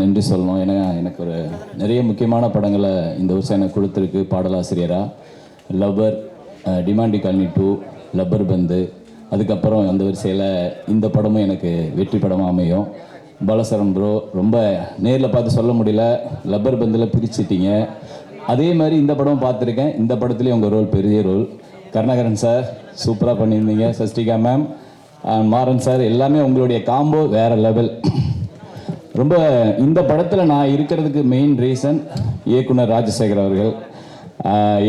நன்றி சொல்லணும். ஏன்னா எனக்கு ஒரு நிறைய முக்கியமான படங்களை இந்த வருஷம் எனக்கு கொடுத்துருக்கு பாடலாசிரியராக. லவ்வர், டிமாண்டி காலனி 2, லப்பர் பந்து, அதுக்கப்புறம் அந்த வரிசையில் இந்த படமும் எனக்கு வெற்றி படமாக அமையும். பாலசரம் ப்ரோ, ரொம்ப நேரில் பார்த்து சொல்ல முடியல, லப்பர் பந்தில் பிரிச்சிட்டிங்க. அதே மாதிரி இந்த படமும் பார்த்துருக்கேன். இந்த படத்துலேயும் உங்கள் ரோல் பெரிய ரோல். கருணாகரன் சார் சூப்பராக பண்ணியிருந்தீங்க. சஸ்டிகா மேம், மாறன் சார், எல்லாமே உங்களுடைய காம்போ வேறு லெவல். ரொம்ப இந்த படத்தில் நான் இருக்கிறதுக்கு மெயின் ரீசன் இயக்குனர் ராஜசேகர் அவர்கள்.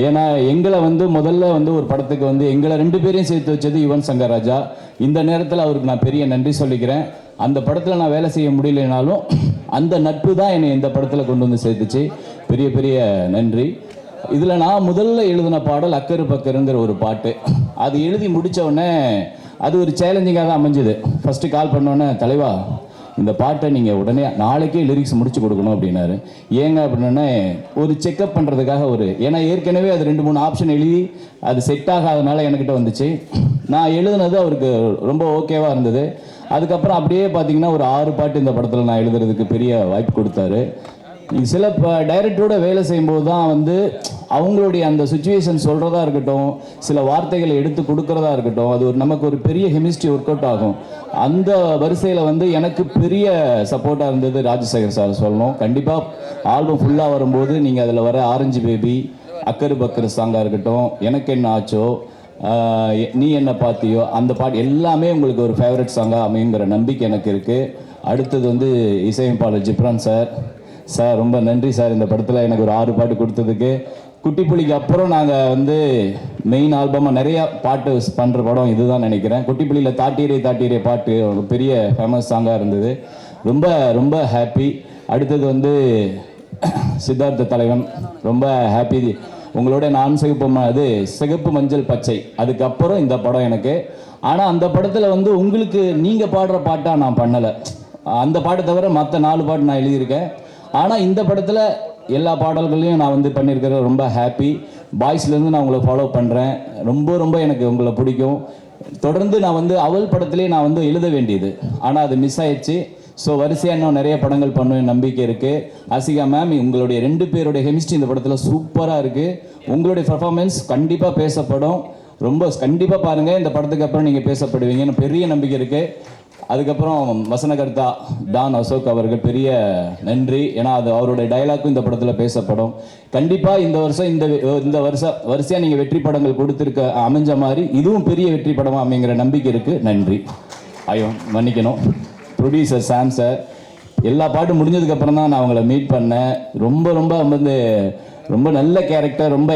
ஏன்னா எங்களை முதல்ல ஒரு படத்துக்கு எங்களை 2 பேரையும் சேர்த்து வச்சது யுவன் சங்கர் ராஜா. இந்த நேரத்தில் அவருக்கு நான் பெரிய நன்றி சொல்லிக்கிறேன். அந்த படத்தில் நான் வேலை செய்ய முடியலனாலும் அந்த நட்பு தான் என்னை இந்த படத்தில் கொண்டு வந்து சேர்த்துச்சு. பெரிய பெரிய நன்றி. இதில் நான் முதல்ல எழுதின பாடல் அக்கரு பக்கருங்கிற ஒரு பாட்டு. அது எழுதி முடித்த உடனே அது ஒரு சேலஞ்சிங்காக தான் அமைஞ்சுது. ஃபஸ்ட்டு கால் பண்ணோன்னே, தலைவா இந்த பாட்டை நீங்கள் உடனே நாளைக்கே லிரிக்ஸ் முடிச்சு கொடுக்கணும் அப்படின்னாரு. ஏங்க அப்படின்னா ஒரு செக்கப் பண்ணுறதுக்காக ஏன்னா ஏற்கனவே அது 2-3 ஆப்ஷன் எழுதி அது செட் ஆகாதனால என்கிட்ட வந்துச்சு. நான் எழுதுனது அவருக்கு ரொம்ப ஓகேவாக இருந்தது. அதுக்கப்புறம் அப்படியே பார்த்தீங்கன்னா ஒரு 6 பாட்டு இந்த படத்தில் நான் எழுதுறதுக்கு பெரிய வாய்ப்பு கொடுத்தாரு. சில டைரக்டரோட வேலை செய்யும்போது தான் அவங்களுடைய அந்த சுச்சுவேஷன் சொல்கிறதா இருக்கட்டும், சில வார்த்தைகளை எடுத்து கொடுக்குறதா இருக்கட்டும், அது நமக்கு ஒரு பெரிய கெமிஸ்ட்ரி ஒர்க் அவுட் ஆகும். அந்த வரிசையில் எனக்கு பெரிய சப்போர்ட்டாக இருந்தது ராஜசேகர் சார் சொல்லணும். கண்டிப்பாக ஆல்பம் ஃபுல்லாக வரும்போது நீங்கள் அதில் வர ஆரஞ்சு பேபி, அக்கரு பக்கரு சாங்காக இருக்கட்டும், எனக்கு என்ன ஆச்சோ, நீ என்ன பார்த்தியோ, அந்த பாட்டு எல்லாமே உங்களுக்கு ஒரு ஃபேவரட் சாங்காக அமையுங்கிற நம்பிக்கை எனக்கு இருக்குது. அடுத்தது இசையமைப்பாளர் ஜிப்ரான் சார் ரொம்ப நன்றி சார். இந்த படத்தில் எனக்கு ஒரு 6 பாட்டு கொடுத்ததுக்கு. குட்டி புலிக்கு அப்புறம் நாங்கள் மெயின் ஆல்பமாக நிறையா பாட்டு பண்ணுற படம் இதுதான் நினைக்கிறேன். குட்டி புலியில் தாட்டீரே பாட்டு ஒரு பெரிய ஃபேமஸ் சாங்காக இருந்தது. ரொம்ப ரொம்ப ஹாப்பி. அடுத்தது சித்தார்த்த தலைவன், ரொம்ப ஹாப்பி. உங்களோட நான் சிகப்பு மஞ்சள் பச்சை, அதுக்கப்புறம் இந்த படம் எனக்கு. ஆனால் அந்த படத்தில் உங்களுக்கு நீங்கள் பாடுற பாட்டாக நான் பண்ணலை. அந்த பாட்டை தவிர மற்ற 4 பாட்டு நான் எழுதியிருக்கேன். ஆனால் இந்த படத்தில் எல்லா பாடல்களையும் நான் பண்ணியிருக்கிறேன். ரொம்ப ஹாப்பி. பாய்ஸ்லேருந்து நான் உங்களை ஃபாலோ பண்ணுறேன். ரொம்ப ரொம்ப எனக்கு உங்களை பிடிக்கும். தொடர்ந்து நான் அவள் படத்திலே நான் எழுத வேண்டியது, ஆனால் அது மிஸ் ஆயிடுச்சு. ஸோ வரிசையாக இன்னும் நிறைய படங்கள் பண்ணுவேன் நம்பிக்கை இருக்குது. ஆசிகா மேம், உங்களுடைய 2 பேருடைய கெமிஸ்ட்ரி இந்த படத்தில் சூப்பராக இருக்குது. உங்களுடைய பர்ஃபார்மன்ஸ் கண்டிப்பாக பேசப்படும். ரொம்ப கண்டிப்பாக பாருங்கள். இந்த படத்துக்கு அப்புறம் நீங்கள் பேசப்படுவீங்கன்னு பெரிய நம்பிக்கை இருக்குது. அதுக்கப்புறம் வசனகர்த்தா டான் அசோக் அவர்கள் பெரிய நன்றி. ஏன்னா அது அவருடைய டைலாக்கும் இந்த படத்தில் பேசப்படும். கண்டிப்பாக இந்த வருஷம் வரிசையாக நீங்கள் வெற்றி படங்கள் கொடுத்துருக்க அமைஞ்ச மாதிரி இதுவும் பெரிய வெற்றி படமாக அமைங்கிற நம்பிக்கை இருக்குது. நன்றி. மன்னிக்கணும். ப்ரொடியூசர் சாம் சார், எல்லா பாட்டும் முடிஞ்சதுக்கப்புறம் தான் நான் அவங்கள மீட் பண்ணேன். ரொம்ப ரொம்ப ரொம்ப நல்ல கேரக்டர், ரொம்ப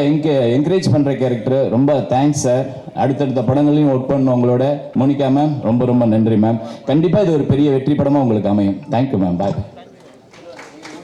என்கரேஜ் பண்ணுற கேரக்டர். ரொம்ப தேங்க்ஸ் சார். அடுத்தடுத்த படங்களையும் ஒர்க் பண்ணணும் உங்களோட. மோனிகா மேம், ரொம்ப ரொம்ப நன்றி மேம். கண்டிப்பாக இது ஒரு பெரிய வெற்றி படமாக உங்களுக்கு அமையும். Thank you ma'am. பாய்.